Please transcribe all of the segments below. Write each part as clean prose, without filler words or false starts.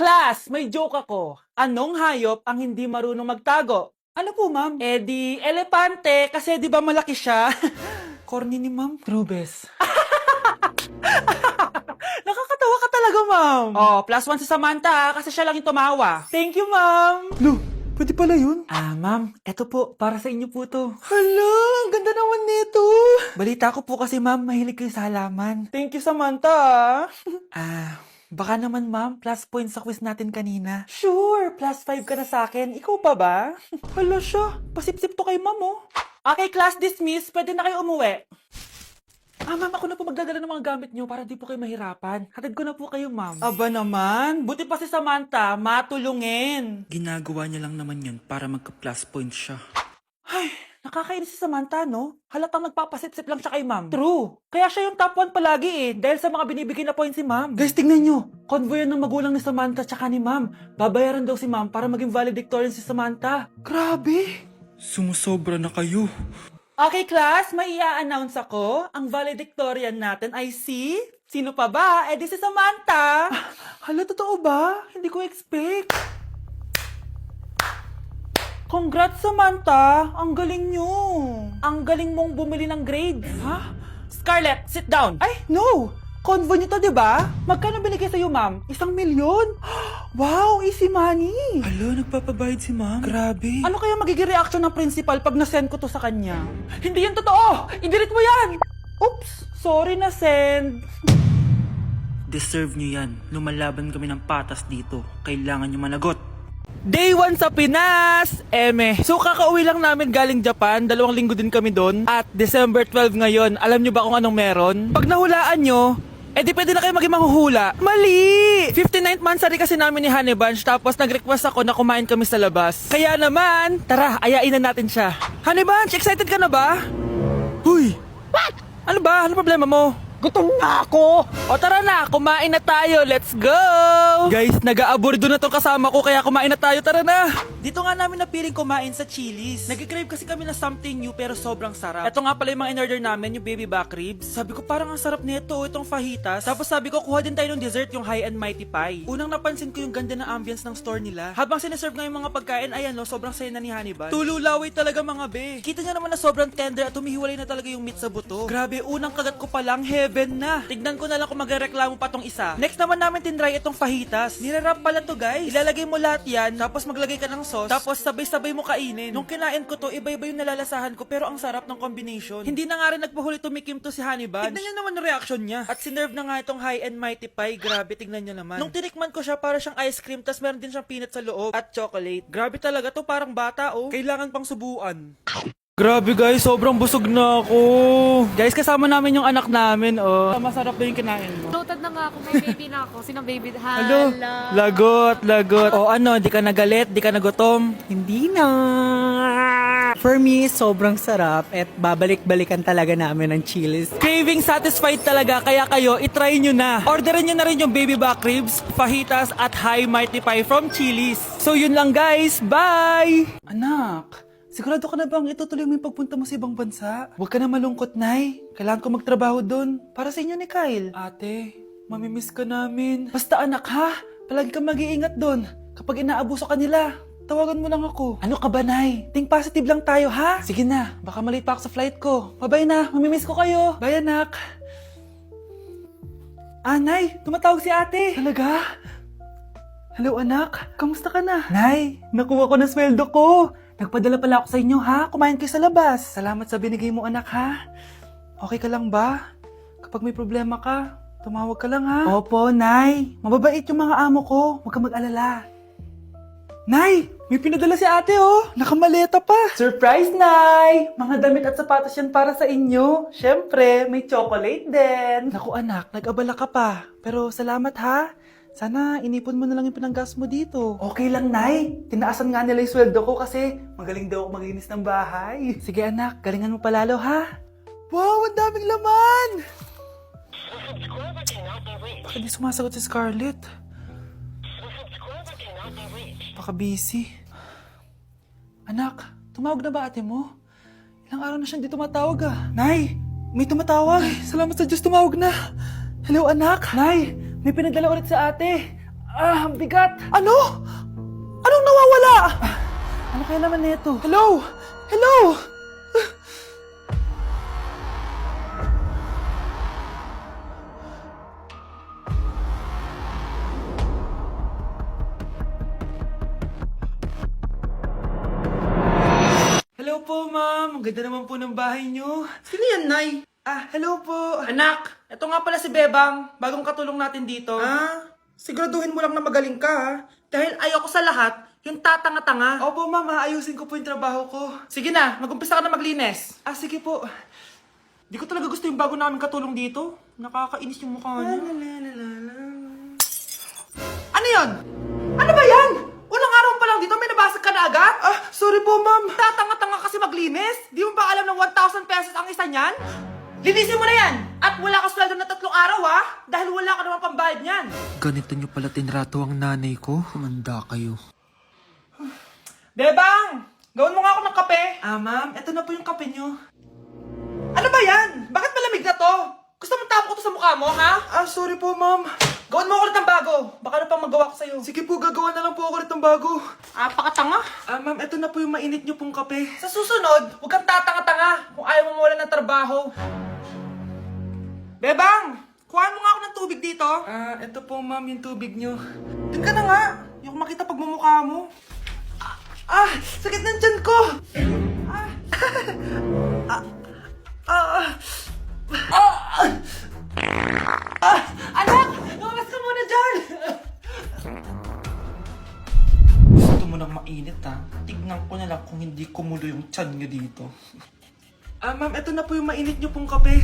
Class, may joke ako. Anong hayop ang hindi marunong magtago? Ano po, ma'am? Eh di, elepante, kasi di ba malaki siya? Corny ni ma'am. Trubes. Nakakatawa ka talaga, ma'am. Oh, +1 si Samantha, kasi siya lang yung tumawa. Thank you, ma'am. Lo, pwede pala yun? Ma'am, eto po, para sa inyo po to. Hala, ang ganda naman nito. Balita ko po kasi, ma'am, mahilig kayo sa halaman. Thank you, Samantha. Baka naman, ma'am, plus points sa quiz natin kanina. Sure, +5 ka na sa akin. Ikaw pa ba? Hala siya, pasip-sip to kay ma'am, oh. Okay, class dismiss. Pwede na kayo umuwi. Ma'am, ako na po magdadala ng mga gamit nyo para di po kayo mahirapan. Hatid ko na po kayo, ma'am. Aba naman, buti pa si Samantha, matulungin. Ginagawa niya lang naman yun para magka-plus points siya. Ay, nakakainis si Samantha, no? Halatang nagpapasip-sip lang siya kay ma'am. True. Kaya siya yung top 1 palagi eh, dahil sa mga binibigay na points si ma'am. Guys, tingnan nyo. Convoy yan ng magulang ni Samantha tsaka ni ma'am. Babayaran daw si ma'am para maging valedictorian si Samantha. Grabe. Sumusobra na kayo. Okay, class, may i-announce ako. Ang valedictorian natin ay si... Sino pa ba? Eh, di si Samantha. Hala, totoo ba? Hindi ko expect. Congrats, Samantha! Ang galing nyo! Ang galing mong bumili ng grades. Ha? Scarlett, sit down! Ay, no! Convo nyo to, diba? Magkano binigay sa'yo, ma'am? 1,000,000? Wow, easy money! Hala, nagpapabayad si ma'am. Grabe. Ano kaya magiging reaction ng principal pag nasend ko to sa kanya? Hindi yan totoo! I-delete mo yan! Oops! Sorry na send. Deserve nyo yan. Lumalaban kami ng patas dito. Kailangan nyo managot. Day 1 sa Pinas! So kakauwi lang namin galing Japan, 2 linggo din kami doon. At December 12 ngayon, alam nyo ba kung anong meron? Pag nahulaan nyo, di pwede na kayo maging manghuhula. Mali! 59th monthsary kasi namin ni Honey Bunch, tapos nag-request ako na kumain kami sa labas. Kaya naman, tara, ayain na natin siya. Honey Bunch, excited ka na ba? Huy! What? Ano ba? Ano problema mo? Gutom na ako! O tara na, kumain na tayo, let's go! Guys, nag-aabordo na tong kasama ko, kaya kumain na tayo, tara na! Dito nga namin napiling kumain sa Chili's. Nag-crave kasi kami na something new pero sobrang sarap. Ito nga pala yung mga in-order namin, yung baby back ribs. Sabi ko parang ang sarap nito, itong fajitas. Tapos sabi ko, kuha din tayo ng dessert, yung high and mighty pie. Unang napansin ko yung ganda ng ambience ng store nila. Habang sineserve nga yung mga pagkain, ayan no, sobrang saya na ni Honey Bun. Tululaway talaga mga be. Kita niya naman na sobrang tender at humihiwalay na talaga yung meat sa buto. Grabe, unang kagat ko pa lang, heaven na. Tignan ko na lang kung magreklamo pa tong isa. Next naman namin tinry itong fajitas. Nirarap pala to guys. Ilalagay mo lahat yan, tapos maglagay ka ng sauce, tapos sabay-sabay mo kainin. Nung kinain ko to, iba-iba yung nalalasahan ko, pero ang sarap ng combination. Hindi na nga rin nagpahuli tumikim to si Honey Bunch. Tignan niyo naman yung reaction niya. At sinerve na nga itong high and mighty pie. Grabe, tignan niyo naman. Nung tinikman ko siya, para siyang ice cream, tas meron din siyang peanut sa loob at chocolate. Grabe talaga to, parang bata oh. Kailangan pang subuan. Grabe guys, sobrang busog na ako. Guys, kasama namin yung anak namin, oh. Masarap ba yung kinain mo? Loaded na nga ako, may baby na ako. Sinong baby? Hello? Lagot. O ano, di ka nagalit, di ka nagutom? Hindi na. For me, sobrang sarap at babalik-balikan talaga namin ng Chili's. Craving satisfied talaga, kaya kayo, itry nyo na. Orderin nyo na rin yung baby back ribs, fajitas at high mighty pie from Chili's. So yun lang guys, bye! Anak, sigurado ka na bang itutuloy mo yung pagpunta mo sa ibang bansa? Huwag ka na malungkot, Nay. Kailangan ko magtrabaho doon. Para sa inyo ni Kyle. Ate, mamimiss ka namin. Basta anak ha, palagi kang mag-iingat doon. Kapag inaabuso ka nila, tawagan mo lang ako. Ano ka ba, Nay? Think positive lang tayo, ha? Sige na, baka malate pa ako sa flight ko. Bye-bye na, mamimiss ko kayo. Bye, anak. Nay, tumatawag si ate. Talaga? Hello, anak. Kamusta ka na? Nay, nakuha ko na sweldo ko. Nagpadala pala ako sa inyo, ha? Kumain kayo sa labas. Salamat sa binigay mo, anak, ha? Okay ka lang ba? Kapag may problema ka, tumawag ka lang, ha? Opo, Nay. Mababait yung mga amo ko. Huwag kang mag-alala. Nay, may pinadala si ate, oh. Nakamaleta pa. Surprise, Nay! Mga damit at sapatos yan para sa inyo. Siyempre, may chocolate din. Naku, anak, nag-abala ka pa. Pero salamat, ha? Sana inipon mo na lang yung pinanggas mo dito. Okay lang, Nay. Tinaasan nga nila yung sweldo ko kasi magaling daw ako maglinis ng bahay. Sige, anak. Galingan mo palalo, ha? Wow, ang daming laman! Baka di sumasagot si Scarlett. Baka busy. Anak, tumawag na ba ate mo? Ilang araw na siyang di tumatawag ah. Nay, may tumatawag. Salamat sa Diyos, tumawag na. Hello, anak. Nay, may pinadala ulit sa ate. Ang bigat. Ano? Anong nawawala? Ano kaya naman nito? Hello? Hello? Hello po, ma'am. Ang ganda naman po ng bahay niyo. Sino yan, Nay? Hello po. Anak, ito nga pala si Bebang, bagong katulong natin dito. Siguraduhin mo lang na magaling ka, ha? Dahil ayoko sa lahat, yung tatanga-tanga. Opo, ma'am. Aayusin ko po yung trabaho ko. Sige na, mag-umpisa ka na maglinis. Sige po. Di ko talaga gusto yung bago namin katulong dito. Nakakainis yung mukha niya. Ano yun? Ano ba yan? Unang araw pa lang dito, may nabasag ka na agad? Sorry po, ma'am. Tatanga-tanga kasi maglinis? Di mo ba alam ng 1,000 pesos ang isa niyan? Linisin mo na yan! At wala ka sweldo na 3 araw, ha? Dahil wala ka naman pambayad niyan. Ganito nyo pala tinrato ang nanay ko. Humanda kayo. Bebang! Gawin mo nga ako ng kape. Ma'am, ito na po yung kape nyo. Ano ba yan? Bakit malamig na to? Gusto mong tapo ko to sa mukha mo, ha? Sorry po, ma'am. Gawin mo ulit ng bago. Baka ano pang magawa ko sa'yo. Sige po, gagawa na lang po ako ulit ng bago. Pakatanga. Ma'am, ito na po yung mainit nyo pong kape. Sa susunod, huwag kang tatanga-tanga kung ayaw mo mawala ng trabaho. Bebang! Kuhaan mo nga ako ng tubig dito. Ito po, ma'am, yung tubig nyo. Doon ka na nga. Yung makita pagmumukha mo. Sakit ng tiyan ko! Anak! Lumabas ka muna dyan! Gusto mo nang mainit, ha? Tignan ko na lang kung hindi kumulo yung tiyan nyo dito. Ma'am, ito na po yung mainit nyo pong kape.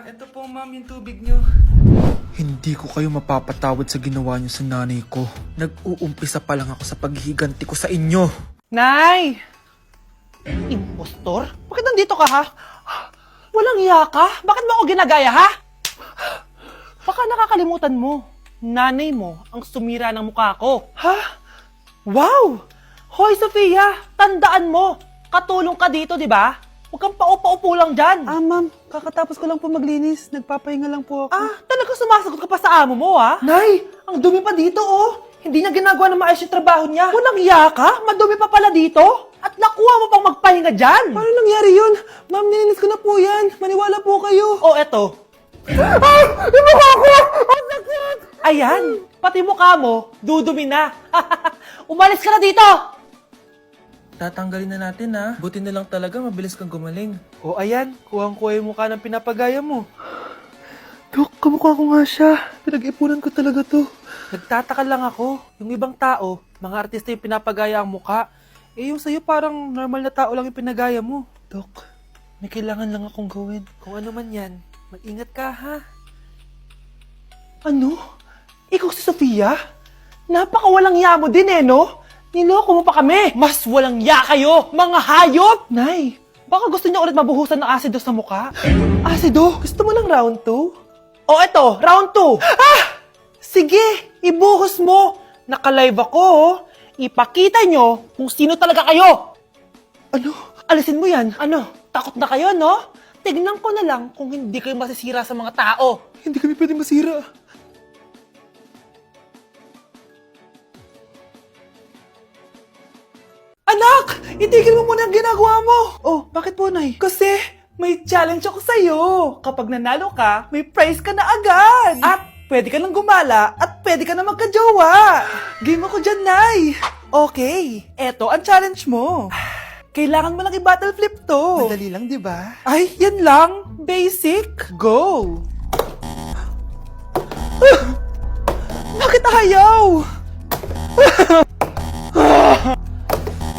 Ito po, ma'am, yung tubig nyo. Hindi ko kayo mapapatawad sa ginawa nyo sa nanay ko. Nag-uumpisa pa lang ako sa paghihiganti ko sa inyo. Nay! Impostor? Bakit nandito ka, ha? Walang iya ka? Bakit mo ako ginagaya, ha? Baka nakakalimutan mo. Nanay mo ang sumira ng mukha ko. Ha? Wow! Hoy, Sofia! Tandaan mo! Katulong ka dito, di ba? Huwag kang paupa-upo lang dyan. Ma'am, kakatapos ko lang po maglinis. Nagpapahinga lang po ako. Talaga sumasagot ka pa sa amo mo, ha? Nay! Ang dumi pa dito, oh! Hindi niya ginagawa ng maayos yung trabaho niya. Walang iya ka? Madumi pa pala dito? At nakuha mo pang magpahinga dyan? Paano nangyari yun? Ma'am, nilinis ko na po yan. Maniwala po kayo. O, eto. Yung mukha ko! Ayan, pati mukha mo, dudumi na. Umalis ka na dito! Tatanggalin na natin, ha? Buti na lang talaga, mabilis kang gumaling. Ayan. Kuhang-kuha yung mukha ng pinapagaya mo. Dok, kamukha ko nga siya. Pinag-ipunan ko talaga to. Nagtataka lang ako, yung ibang tao, mga artista yung pinapagaya ang mukha. Yung sa'yo parang normal na tao lang yung pinagaya mo. Dok, may kailangan lang akong gawin. Kung ano man yan, mag-ingat ka, ha? Ano? Ikaw si Sofia? Napakawalang ya mo din, no? Niloko mo pa kami! Mas walang ya kayo, mga hayop! Nay, Baka gusto niya ulit mabuhusan ng asido sa mukha. asido? Gusto mo ng round 2? O eto, round 2. Sige, ibuhos mo. Naka-live ako, oh. Ipakita nyo kung sino talaga kayo. Ano? Alisin mo yan. Ano? Takot na kayo, no? Tignan ko na lang kung hindi kayo masisira sa mga tao. Hindi kami pwede masira. Anak! Itigil mo muna ang ginagawa mo! Oh, bakit po, Nay? Kasi may challenge ako sa'yo. Kapag nanalo ka, may prize ka na agad. At pwede ka nang gumala at pwede ka na magka-jowa. Game ako dyan, Nay! Okay, eto ang challenge mo. Kailangan mo lang i-battle flip to. Madali lang, di ba? Ay, yan lang. Basic. Go! Bakit ayaw?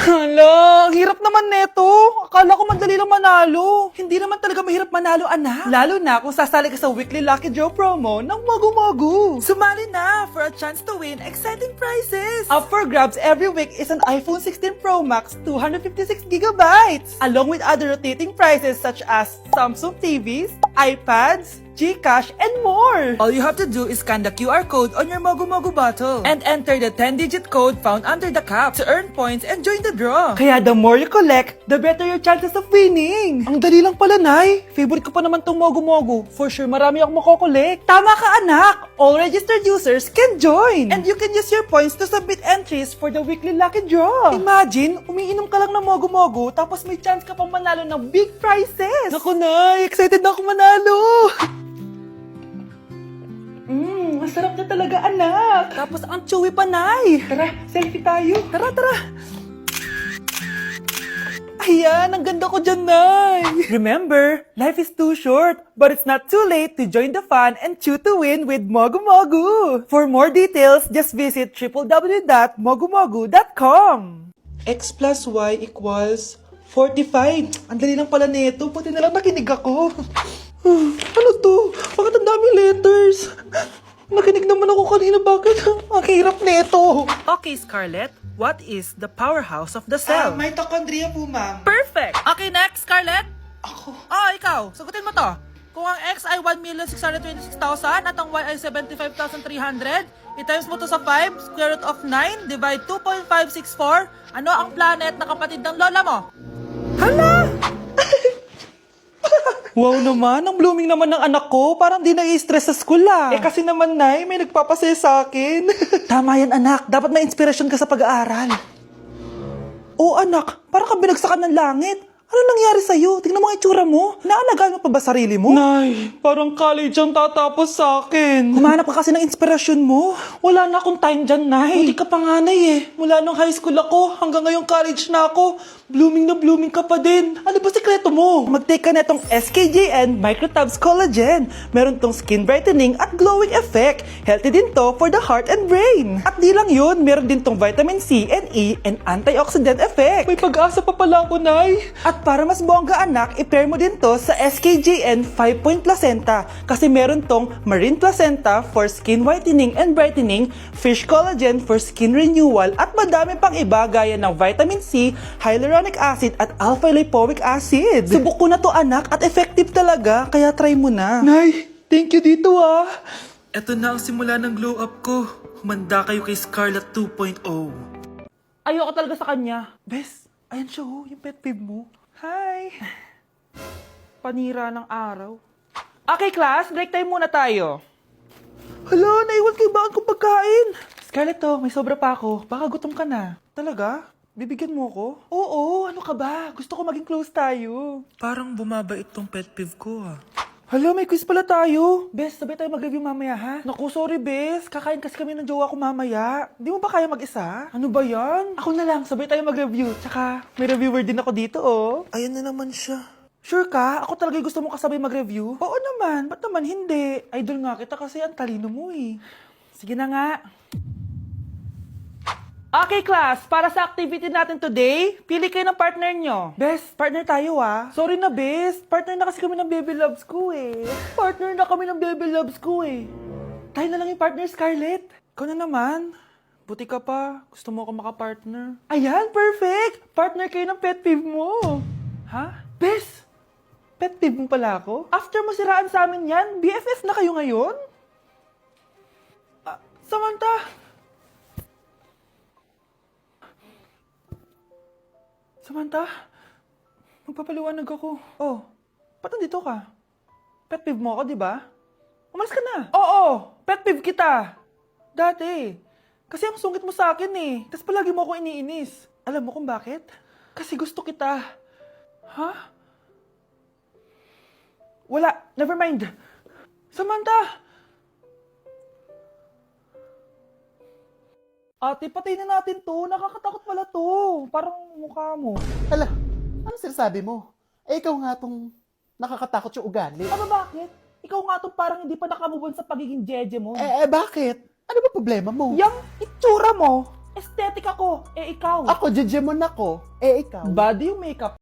Hala, ang hirap naman neto. Akala ko madali lang manalo. Hindi naman talaga mahirap manalo, anak. Lalo na kung sasali ka sa weekly Lucky Draw promo ng Magu-Magu. Sumali na for a chance to win exciting prizes. Up for grabs every week is an iPhone 16 Pro Max 256GB, along with other rotating prizes such as Samsung TVs, iPads, GCash, and more! All you have to do is scan the QR code on your Mogu Mogu bottle and enter the 10-digit code found under the cap to earn points and join the draw. Kaya the more you collect, the better your chances of winning. Ang dali lang pala, Nay. Favorite ko pa naman tong Mogu Mogu. For sure, marami akong makokolek. Tama ka, anak. All registered users can join. And you can use your points to submit entries for the weekly lucky draw. Imagine, umiinom ka lang ng Mogu Mogu, tapos may chance ka pang manalo ng big prizes. Naku, Nay. Excited na ako manalo. Masarap na talaga, anak. Tapos ang chewy pa, Nay. Tara, selfie tayo. Tara, tara. Ayan, ang ganda ko dyan, Nay. Remember, life is too short, but it's not too late to join the fun and chew to win with Mogu Mogu. For more details, just visit www.mogumogu.com. X plus Y equals 45. Ang dali lang pala nito, pati na lang nakinig ako. Ano to? Bakit ang daming letters? Nakinig naman ako kanina, bakit? Ang hirap nito. Okay, Scarlett, what is the powerhouse of the cell? Mitochondria po, ma'am. Perfect! Okay, next, Scarlett. Ako. Ikaw. Sagutin mo to. Kung ang X ay 1,626,000 at ang Y ay 75,300, i-times mo to sa 5, square root of 9, divide 2.564, ano ang planet na kapatid ng lola mo? Hala! Wow naman, ang blooming naman ng anak ko. Parang di nai-stress sa school ah. Kasi naman, Nay, may nagpapasaya sa akin. Tama yan, anak. Dapat may inspirasyon ka sa pag-aaral. Oo, anak. Parang ka binagsakan ng langit. Ano nangyari sa'yo? Tingnan mo ang itsura mo. Naalagaan mo pa ba sarili mo? Nay, parang college ang tatapos sa akin. Humanap ka kasi ng inspirasyon mo. Wala na akong time dyan, Nay. Hindi ka panganay eh. Mula nung high school ako, hanggang ngayong college na ako. Blooming na blooming ka pa din. Ano ba sikreto mo? Mag-take ka na itong SKJN Microtabs Collagen. Meron tong skin brightening at glowing effect. Healthy din to for the heart and brain. At di lang yun, meron din tong vitamin C and E and antioxidant effect. May pag-asa pa pala ako, Nay. At para mas bongga, anak, i-pair mo din to sa SKJN 5-point placenta. Kasi meron tong marine placenta for skin whitening and brightening, fish collagen for skin renewal, at madami pang iba gaya ng vitamin C, hyaluronic acid at alpha-lipoic acid. Subok ko na to, anak, at effective talaga, kaya try mo na. Nay, thank you dito ah. Ito na ang simula ng glow up ko. Humanda kayo kay Scarlett 2.0. Ayoko talaga sa kanya. Bes, ayan siya oh, yung pet peeve mo. Hi! Panira ng araw. Okay, class, break time muna tayo. Hala, naiwan kay bakit kong pagkain. Scarlett to, may sobra pa ako. Baka gutom ka na. Talaga? Bibigyan mo ko? Oo, ano ka ba? Gusto ko maging close tayo. Parang bumabait tong pet peeve ko Hala, may quiz pala tayo. Bes, sabay tayo mag-review mamaya, ha? Naku, sorry, Bes. Kakain kasi kami ng jowa ko mamaya. Di mo ba kaya mag-isa? Ano ba yan? Ako na lang, sabay tayo mag-review. Tsaka, may reviewer din ako dito, oh. Ayan na naman siya. Sure ka? Ako talaga gusto mo kasabay mag-review? Oo naman. Ba't naman hindi? Idol nga kita kasi ang talino mo, eh. Sige na nga. Okay, class. Para sa activity natin today, pili kayo ng partner nyo. Bes, partner tayo ah. Sorry na, Bes. Partner na kasi kami ng baby loves ko eh. Partner na kami ng baby loves ko eh. Tayo na lang yung partner, Scarlett. Ikaw na naman. Buti ka pa. Gusto mo ako makapartner. Ayan, perfect. Partner kayo ng pet peeve mo. Ha? Bes, pet peeve mo pala ako? After mo siraan sa amin yan, BFF na kayo ngayon? Samantha! Samantha, magpapaliwanag ako. Oh, ba't nandito ka? Pet peeve mo ako, di ba? Umalis ka na. Oo, pet peeve kita. Dati. Kasi ang sungit mo sa akin eh. Tapos palagi mo ako iniinis. Alam mo kung bakit? Kasi gusto kita. Ha? Wala, never mind. Samantha! Ate, patayin na natin to. Nakakatakot pala to. Parang mukha mo. Hala, ano sinasabi mo? Eh, ikaw nga tong nakakatakot yung ugali. Ano bakit? Ikaw nga to parang hindi pa nakamubon sa pagiging jeje mo. Bakit? Ano ba problema mo? Yang itsura mo, aesthetic ako. Eh ikaw. Ako, jejemon ako. Eh, ikaw. Body yung makeup